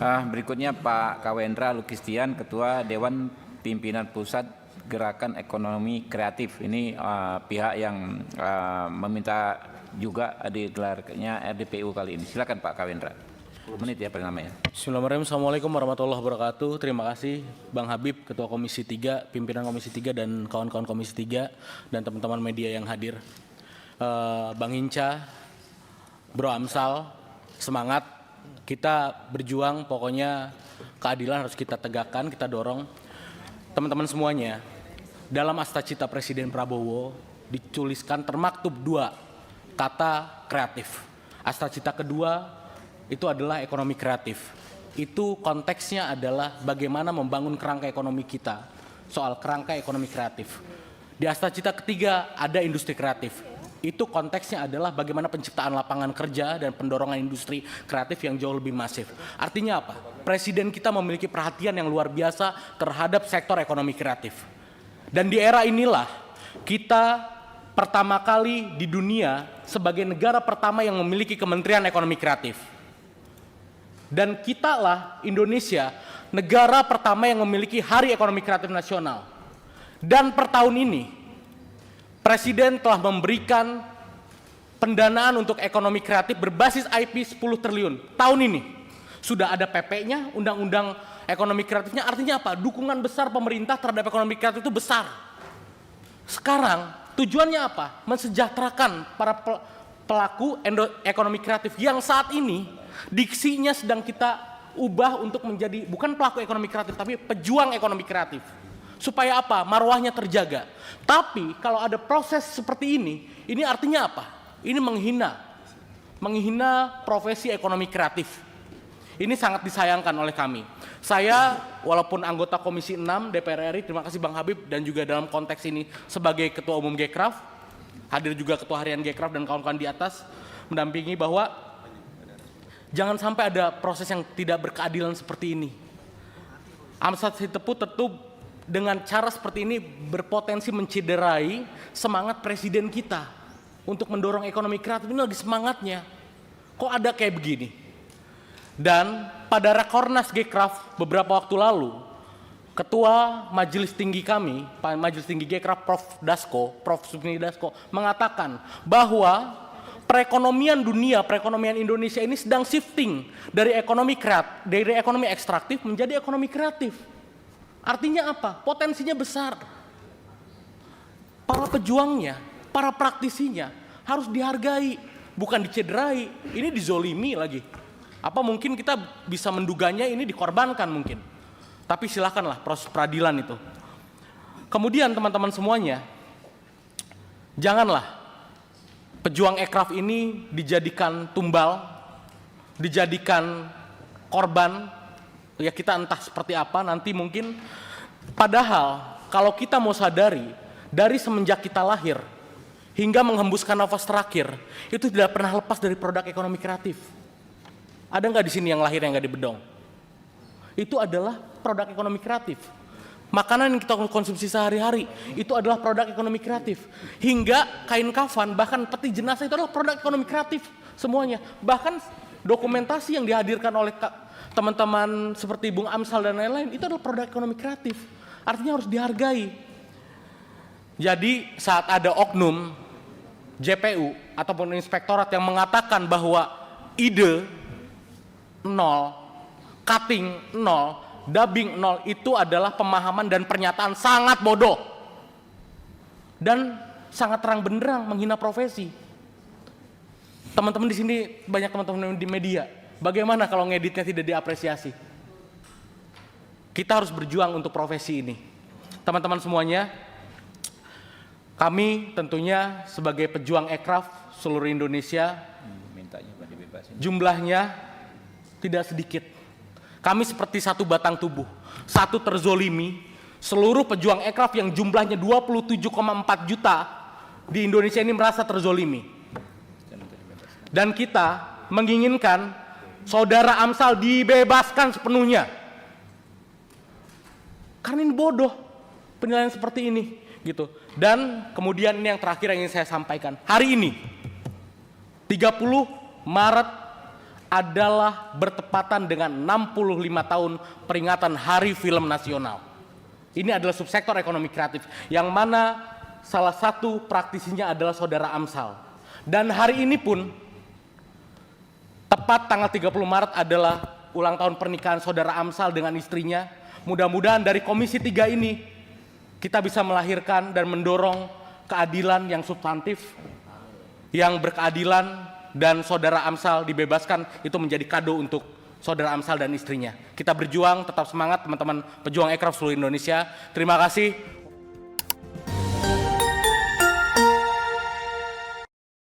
Berikutnya Pak Kawendra Lukistian, Ketua Dewan Pimpinan Pusat Gerakan Ekonomi Kreatif. Ini pihak yang meminta juga digelarnya RDPU kali ini. Silakan Pak Kawendra. 10 menit ya paling lama ya. Bismillahirrahmanirrahim. Assalamualaikum warahmatullahi wabarakatuh. Terima kasih Bang Habib, Ketua Komisi 3, Pimpinan Komisi 3 dan kawan-kawan Komisi 3 dan teman-teman media yang hadir. Bang Hinca, Bro Amsal, semangat. Kita berjuang, pokoknya keadilan harus kita tegakkan, kita dorong. Teman-teman semuanya, dalam Astacita Presiden Prabowo dituliskan termaktub 2 kata kreatif. Astacita kedua itu adalah ekonomi kreatif. Itu konteksnya adalah bagaimana membangun kerangka ekonomi kita, soal kerangka ekonomi kreatif. Di Astacita ketiga ada industri kreatif. Itu konteksnya adalah bagaimana penciptaan lapangan kerja dan pendorongan industri kreatif yang jauh lebih masif. Artinya apa? Presiden kita memiliki perhatian yang luar biasa terhadap sektor ekonomi kreatif. Dan di era inilah kita pertama kali di dunia sebagai negara pertama yang memiliki Kementerian Ekonomi Kreatif. Dan kita lah Indonesia negara pertama yang memiliki Hari Ekonomi Kreatif Nasional. Dan per tahun ini Presiden telah memberikan pendanaan untuk ekonomi kreatif berbasis IP 10 triliun. Tahun ini sudah ada PP-nya, undang-undang ekonomi kreatifnya. Artinya apa? Dukungan besar pemerintah terhadap ekonomi kreatif itu besar. Sekarang tujuannya apa? Mensejahterakan para pelaku ekonomi kreatif yang saat ini diksinya sedang kita ubah untuk menjadi bukan pelaku ekonomi kreatif tapi pejuang ekonomi kreatif. Supaya apa? Marwahnya terjaga. Tapi kalau ada proses seperti ini artinya apa? Ini menghina profesi ekonomi kreatif. Ini sangat disayangkan oleh kami. Saya walaupun anggota Komisi 6 DPR RI, terima kasih Bang Habib, dan juga dalam konteks ini sebagai Ketua Umum Gekraf, hadir juga Ketua Harian Gekraf dan kawan-kawan di atas, mendampingi bahwa jangan sampai ada proses yang tidak berkeadilan seperti ini. Amsat Sitepu tentu dengan cara seperti ini berpotensi mencederai semangat presiden kita untuk mendorong ekonomi kreatif. Ini lagi semangatnya. Kok ada kayak begini? Dan pada Rakornas Gekraf beberapa waktu lalu, Ketua Majelis Tinggi kami, Majelis Tinggi Gekraf Prof. Supni Dasko mengatakan bahwa perekonomian dunia, perekonomian Indonesia ini sedang shifting dari ekonomi ekstraktif menjadi ekonomi kreatif. Artinya apa? Potensinya besar. Para pejuangnya, para praktisinya harus dihargai, bukan dicederai. Ini dizolimi lagi. Apa mungkin kita bisa menduganya ini dikorbankan mungkin. Tapi silakanlah proses peradilan itu. Kemudian teman-teman semuanya, janganlah pejuang ekraf ini dijadikan tumbal, dijadikan korban. Ya kita entah seperti apa nanti mungkin. Padahal kalau kita mau sadari, dari semenjak kita lahir hingga menghembuskan nafas terakhir, itu tidak pernah lepas dari produk ekonomi kreatif. Ada nggak di sini yang lahir yang nggak di bedong? Itu adalah produk ekonomi kreatif. Makanan yang kita konsumsi sehari-hari itu adalah produk ekonomi kreatif. Hingga kain kafan, bahkan peti jenazah itu adalah produk ekonomi kreatif semuanya. Bahkan dokumentasi yang dihadirkan oleh teman-teman seperti Bung Amsal dan lain-lain itu adalah produk ekonomi kreatif. Artinya harus dihargai. Jadi saat ada oknum JPU ataupun inspektorat yang mengatakan bahwa ide 0, cutting 0, dubbing 0 itu adalah pemahaman dan pernyataan sangat bodoh dan sangat terang benderang menghina profesi. Teman-teman di sini banyak teman-teman di media. Bagaimana kalau ngeditnya tidak diapresiasi? Kita harus berjuang untuk profesi ini. Teman-teman semuanya, kami tentunya sebagai pejuang ekraf seluruh Indonesia, jumlahnya tidak sedikit. Kami seperti satu batang tubuh, satu terzolimi, seluruh pejuang ekraf yang jumlahnya 27,4 juta di Indonesia ini merasa terzolimi. Dan kita menginginkan Saudara Amsal dibebaskan sepenuhnya. Karena ini bodoh penilaian seperti ini gitu. Dan kemudian ini yang terakhir yang ingin saya sampaikan. Hari ini 30 Maret adalah bertepatan dengan 65 tahun peringatan Hari Film Nasional. Ini adalah subsektor ekonomi kreatif yang mana salah satu praktisinya adalah Saudara Amsal. Dan hari ini pun tepat tanggal 30 Maret adalah ulang tahun pernikahan Saudara Amsal dengan istrinya. Mudah-mudahan dari Komisi 3 ini kita bisa melahirkan dan mendorong keadilan yang substantif, yang berkeadilan, dan Saudara Amsal dibebaskan. Itu menjadi kado untuk Saudara Amsal dan istrinya. Kita berjuang, tetap semangat teman-teman pejuang ekraf seluruh Indonesia. Terima kasih.